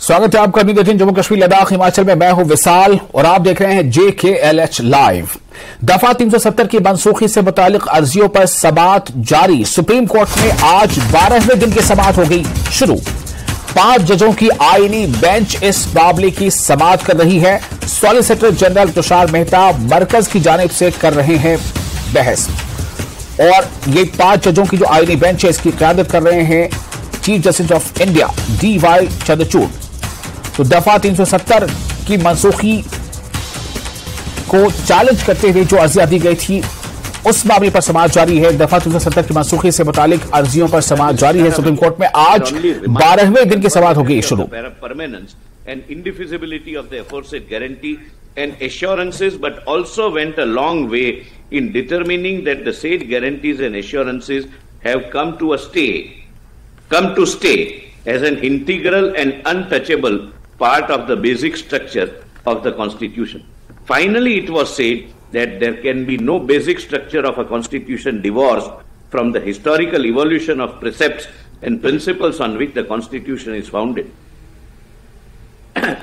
स्वागत है आपका न्यूज़ 18 जम्मू कश्मीर लद्दाख हिमाचल में। मैं हूं विशाल और आप देख रहे हैं JKLH लाइव। दफा 370 की मनसूखी से मुतालिक अर्जियों पर समाअत जारी। सुप्रीम कोर्ट में आज 12वें दिन की समाअत हो गई शुरू। 5 जजों की आईनी बेंच इस मामले की समाअत कर रही है। सॉलिसिटर जनरल तुषार मेहता मरकज की जानिब से कर रहे हैं बहस और ये 5 जजों की जो आईनी बेंच है इसकी क़यादत कर रहे हैं chief justice of India DY Chandrachud. तो दफा 370 की मनसूखी को चैलेंज करते हुए जो अर्जियां दी गई थी उस मामले पर समाअत जारी है। दफा 370 की मनसूखी से मुतालिक अर्जियों पर समाअत जारी है। सुप्रीम कोर्ट में आज 12वें दिन की समाअत हो गई शुरू। And indefeasibility of the aforesaid guarantee and assurances, but also went a long way in determining that the said guarantees and assurances have come to stay as an integral and untouchable part of the basic structure of the Constitution. Finally, it was said that there can be no basic structure of a Constitution divorced from the historical evolution of precepts and principles on which the Constitution is founded.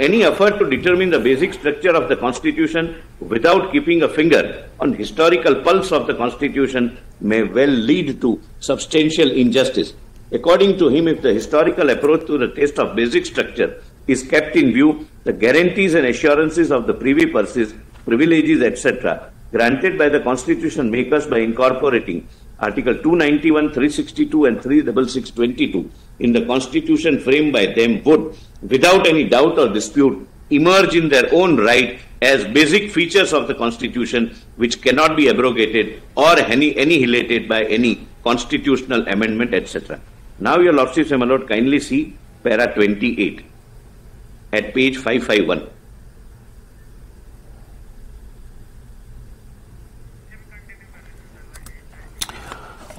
Any effort to determine the basic structure of the Constitution without keeping a finger on historical pulse of the Constitution may well lead to substantial injustice. According to him, if the historical approach to the test of basic structure is kept in view, the guarantees and assurances of the privy purses, privileges, etc., granted by the Constitution makers by incorporating Article 291, 362 and 36622 in the Constitution framed by them would, without any doubt or dispute, emerge in their own right as basic features of the Constitution which cannot be abrogated or annihilated by any constitutional amendment, etc. Now, your Lordships and my Lord, kindly see para 28 at page 551.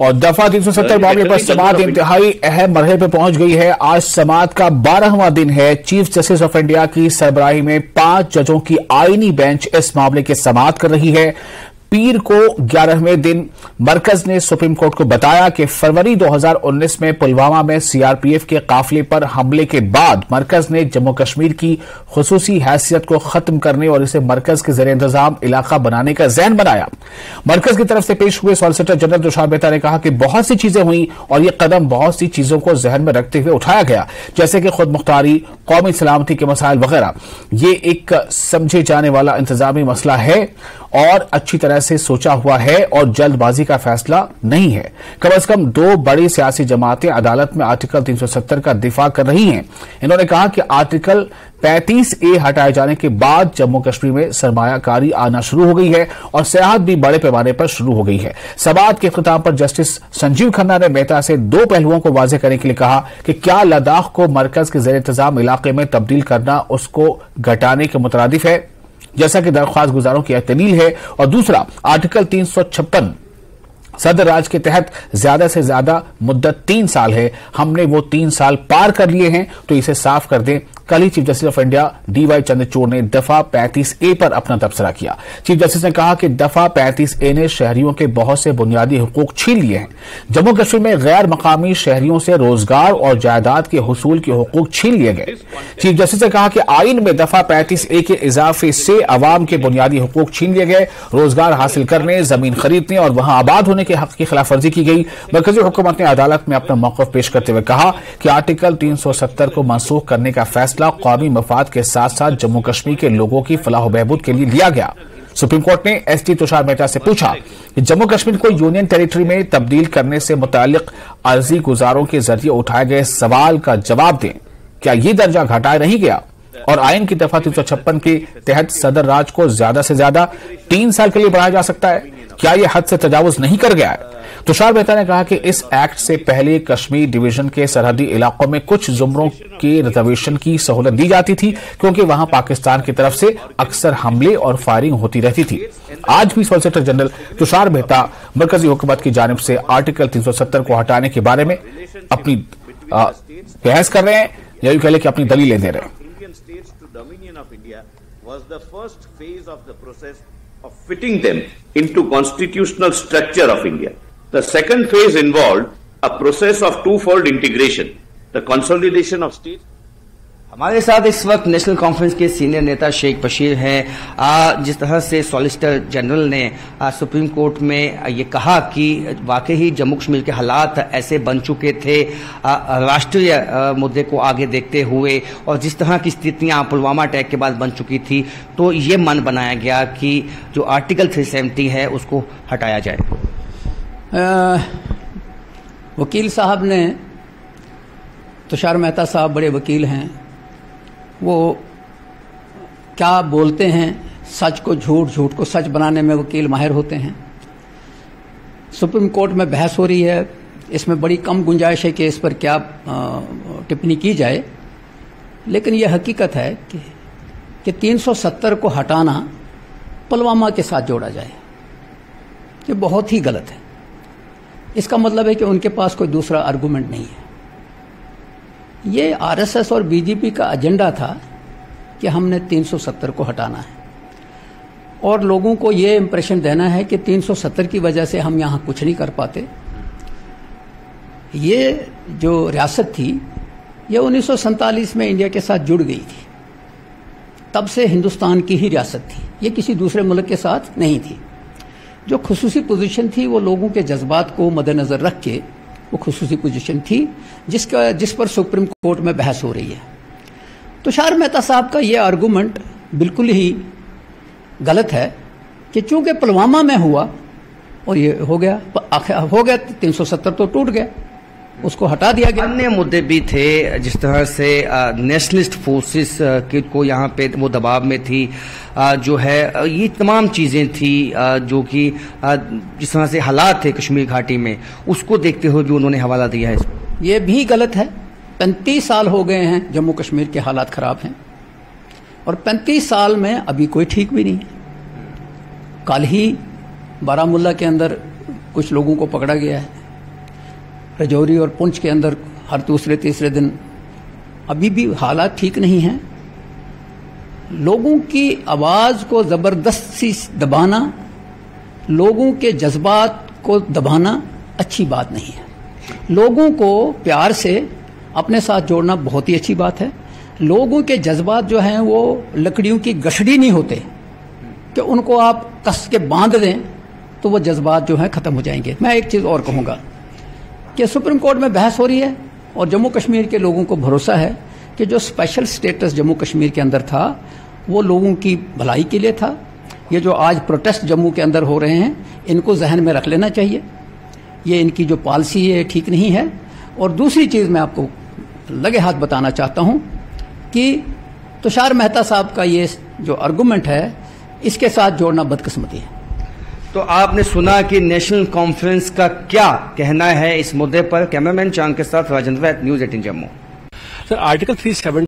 और दफा 370 मामले पर समाअत इंतहाई अहम मरहले पर पहुंच गई है। आज समाअत का 12वां दिन है। चीफ जस्टिस ऑफ इंडिया की सरबराही में 5 जजों की आईनी बेंच इस मामले की समाअत कर रही है। पीर को 11वें दिन मरकज ने सुप्रीम कोर्ट को बताया कि फरवरी 2019 में पुलवामा में CRPF के काफिले पर हमले के बाद मरकज ने जम्मू कश्मीर की खुसूसी हैसियत को खत्म करने और इसे मरकज के ज़ेर इंतजाम इलाका बनाने का ज़हन बनाया। मरकज की तरफ से पेश हुए सॉलिसिटर जनरल तुषार मेहता ने कहा कि बहुत सी चीजें हुई और यह कदम बहुत सी चीजों को जहन में रखते हुए उठाया गया, जैसे कि खुद मुख्तारी, कौमी सलामती के मसाइल वगैरह। ये एक समझे जाने वाला इंतजामी मसला है और अच्छी तरह से सोचा हुआ है और जल्दबाजी का फैसला नहीं है। कम से कम 2 बड़ी सियासी जमातें अदालत में आर्टिकल 370 का दिफा कर रही हैं। इन्होंने कहा कि आर्टिकल 35A हटाए जाने के बाद जम्मू कश्मीर में सरमायाकारी आना शुरू हो गई है और सियाहत भी बड़े पैमाने पर शुरू हो गई है। समाअत के इख्तिताम पर जस्टिस संजीव खन्ना ने मेहता से 2 पहलुओं को वाज़ेह करने के लिए कहा कि क्या लद्दाख को मरकज के ज़ेर इंतजाम इलाके में तब्दील करना उसको घटाने के मुतरादिफ है, जैसा कि दरख्वास्त गुजारों की दलील है, और दूसरा आर्टिकल 356 सदर राज के तहत ज्यादा से ज्यादा मुद्दत 3 साल है। हमने वो 3 साल पार कर लिए हैं, तो इसे साफ कर दें। कल ही chief justice of India DY Chandrachud ने दफा 35A पर अपना तबसरा किया। चीफ जस्टिस ने कहा कि दफा 35A ने शहरियों के बहुत से बुनियादी हुकूक छीन लिए हैं। जम्मू कश्मीर में गैर मकामी शहरियों से रोजगार और जायदाद के हुसूल के हुकूक छीन लिए गए। चीफ जस्टिस ने कहा कि आइन में दफा 35A के इजाफे से अवाम के बुनियादी हुकूक छीन लिए गए। रोजगार हासिल करने, जमीन खरीदने और वहां आबाद होने के हक की खिलाफ वर्जी की गई। मरकजी हुकूमत ने अदालत में अपना मौक़िफ़ पेश करते हुए कहा कि आर्टिकल 370 को मनसूख करने का फैसला कौमी मफाद के साथ साथ जम्मू कश्मीर के लोगों की फलाह व बहबूद के लिए लिया गया। सुप्रीम कोर्ट ने SD तुषार मेहता से पूछा कि जम्मू कश्मीर को यूनियन टेरिटरी में तब्दील करने से मुतालिक अर्जी गुजारों के जरिए उठाए गए सवाल का जवाब दें। क्या यह दर्जा घटाया नहीं गया और आइन की दफा 356 के तहत सदर राज को ज्यादा से ज्यादा 3 साल के लिए बढ़ाया जा सकता है? क्या यह हद से तजावुज नहीं कर गया है? तुषार मेहता ने कहा कि इस एक्ट से पहले कश्मीर डिवीजन के सरहदी इलाकों में कुछ जुमरों के रिजर्वेशन की सहूलत दी जाती थी, क्योंकि वहां पाकिस्तान की तरफ से अक्सर हमले और फायरिंग होती रहती थी। आज भी सॉलिसिटर जनरल तुषार मेहता मरकजी हुकूमत की जानिब से आर्टिकल 370 को हटाने के बारे में अपनी बहस कर रहे हैं, यही कह लें कि अपनी दलीलें दे रहे हैं। Of fitting them into constitutional structure of India. The second phase involved a process of twofold integration, the consolidation of states. हमारे साथ इस वक्त नेशनल कॉन्फ्रेंस के सीनियर नेता शेख बशीर हैं। जिस तरह से सॉलिसिटर जनरल ने सुप्रीम कोर्ट में ये कहा कि वाकई ही जम्मू कश्मीर के हालात ऐसे बन चुके थे राष्ट्रीय मुद्दे को आगे देखते हुए, और जिस तरह की स्थितियां पुलवामा अटैक के बाद बन चुकी थी, तो ये मन बनाया गया कि जो आर्टिकल 370 है उसको हटाया जाए। वकील साहब ने, तुषार मेहता साहब बड़े वकील हैं, वो क्या बोलते हैं, सच को झूठ, झूठ को सच बनाने में वकील माहिर होते हैं। सुप्रीम कोर्ट में बहस हो रही है, इसमें बड़ी कम गुंजाइश है कि इस पर क्या टिप्पणी की जाए, लेकिन यह हकीकत है कि 370 को हटाना पुलवामा के साथ जोड़ा जाए, ये बहुत ही गलत है। इसका मतलब है कि उनके पास कोई दूसरा आर्गुमेंट नहीं है। ये आरएसएस और बीजेपी का एजेंडा था कि हमने 370 को हटाना है, और लोगों को ये इंप्रेशन देना है कि 370 की वजह से हम यहां कुछ नहीं कर पाते। ये जो रियासत थी, ये 1947 में इंडिया के साथ जुड़ गई थी, तब से हिंदुस्तान की ही रियासत थी, ये किसी दूसरे मुल्क के साथ नहीं थी। जो खुसूसी पोजीशन थी वो लोगों के जज्बात को मद्देनजर रख के वो खुसूसी पोजीशन थी जिस पर सुप्रीम कोर्ट में बहस हो रही है। तुषार मेहता साहब का ये आर्गूमेंट बिल्कुल ही गलत है कि चूंकि पुलवामा में हुआ और ये हो गया 370 तो टूट गया, उसको हटा दिया गया। अन्य मुद्दे भी थे, जिस तरह से नेशनलिस्ट फोर्सेस को यहाँ पे वो दबाव में थी, जो है ये तमाम चीजें थी जो कि जिस तरह से हालात थे कश्मीर घाटी में, उसको देखते हुए भी उन्होंने हवाला दिया है। ये भी गलत है। 35 साल हो गए हैं जम्मू कश्मीर के हालात खराब हैं, और 35 साल में अभी कोई ठीक भी नहीं है। कल ही बारामूला के अंदर कुछ लोगों को पकड़ा गया है, रजौरी और पुंछ के अंदर हर दूसरे तीसरे दिन, अभी भी हालात ठीक नहीं हैं। लोगों की आवाज को जबरदस्ती दबाना, लोगों के जज्बात को दबाना अच्छी बात नहीं है। लोगों को प्यार से अपने साथ जोड़ना बहुत ही अच्छी बात है। लोगों के जज्बात जो हैं वो लकड़ियों की गठड़ी नहीं होते कि उनको आप कस के बांध दें तो वो जज्बात जो हैं खत्म हो जाएंगे। मैं एक चीज और कहूंगा कि सुप्रीम कोर्ट में बहस हो रही है, और जम्मू कश्मीर के लोगों को भरोसा है कि जो स्पेशल स्टेटस जम्मू कश्मीर के अंदर था वो लोगों की भलाई के लिए था। ये जो आज प्रोटेस्ट जम्मू के अंदर हो रहे हैं, इनको जहन में रख लेना चाहिए। ये इनकी जो पॉलिसी है ठीक नहीं है। और दूसरी चीज मैं आपको लगे हाथ बताना चाहता हूं कि तुषार मेहता साहब का ये जो आर्गुमेंट है, इसके साथ जोड़ना बदकिस्मती है। तो आपने सुना कि नेशनल कॉन्फ्रेंस का क्या कहना है इस मुद्दे पर। कैमरामैन चांद के साथ Rajendra Vaid, news 18 Jammu. Sir, article 370